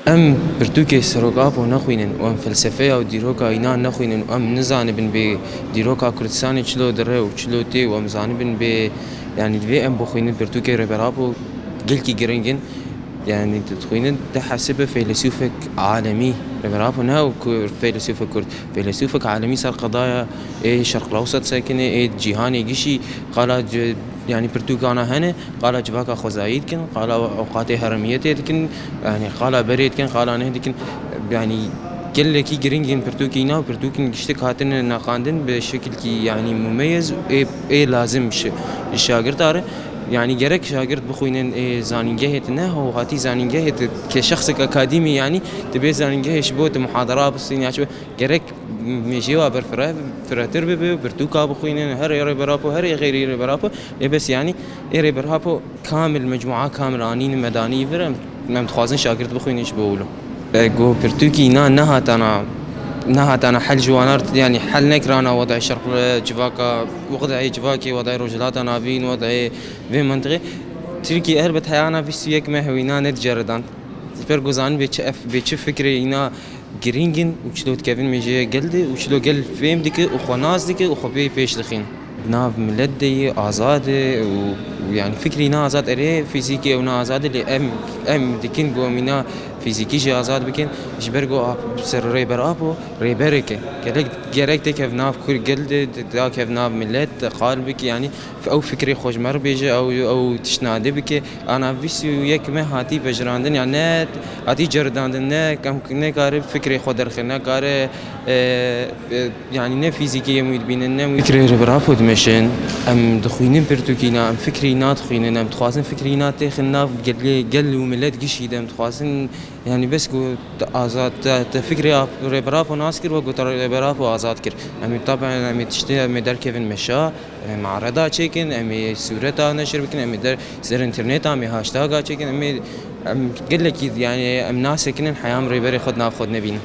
ام برتوكي سروقابو نخوينن وام فلسفه او ديروكا اينا نخوينن وام نزانبن ب ديروكا كردستاني چلو دره و چلو تي وام زانبن ب يعني دبي ام بخوينن برتوكي ربرابو قلكي جرينجن يعني تخوينن تحسب فيلسوفك عالمي ربرابو ناو فيلسوف كرد فيلسوفك عالمي صار قضايا ايه الشرق الاوسط ساكنه ايه جيهاني قشي قال يعني برتوغانا هنا قال جواكا خزايد كن قال اوقات هرميتي كن يعني قال بريد كن قال انا كن يعني كل كي جرينجين برتوكينا وبرتوكين اشتك هاتن ناقاندن بشكل كي يعني مميز ايه لازم الشاگرد داره يعني جرك شاگرد بخوينن ايه زانينجهتنا هو هاتي زانينجهت كشخص اكاديمي يعني تبي زانينجهش بوت محاضرات بالصين يعني جرك ميجيوا فراتر بي برتوكا بخوينن هر يري برابو هر غير يري برابو بس يعني يري برابو كامل مجموعه كامل انين مداني فرم ما متخوازن شاگرد بخوينش بقولو جو برتوكي نهات أنا حل جوانارت يعني حل نكرانا وضع شرق جواكا وضع جواكي وضع رجلات نابين وضع في منطقة تركي أربت حيانا في سياق ما هوينا نتجردان فرقوزان بيتش فكرة إنا جرينجن وشلوت كيفن ميجي جلدي وشلو جل فيم ديك وخناز ديك وخبي بيش دخين بناف ملدي آزاد ويعني فكري نا آزاد أري فيزيكي ونا آزاد اللي أم ديكين بومينا فيزيكي جي آزاد بكين جبرجو بسر ريبر أبو ريبرك جرك تك هفناف كل جلد تاك هفناف ملت قالبك يعني أو فكري خوش مر بيجي أو تشنادي بك أنا فيسيو يك ما هاتي بجراندن يعني هاتي جرداندن كم نكار فكري خدر خلنا كار يعني نه فيزيكي يمود بينن نه فكري ريبر أبو دمشن أم دخوينين برتوكينا أم فكري نات خوينن أم تخواسن فكري نات خلنا قل وملت قشيد أم تخواسن يعني بس قو آزاد تفكري ريبراب وناسكر وقو ترى ريبراب وآزاد كر أمي طبعا أمي تشتري أمي در كيفن مشا معرضة تشيكن أمي صورة نشر بكن أمي در زر إنترنت أمي هاشتاج تشيكن أمي قل لك يعني أم ناس كنن حيام ريبري خد ناف خد نبين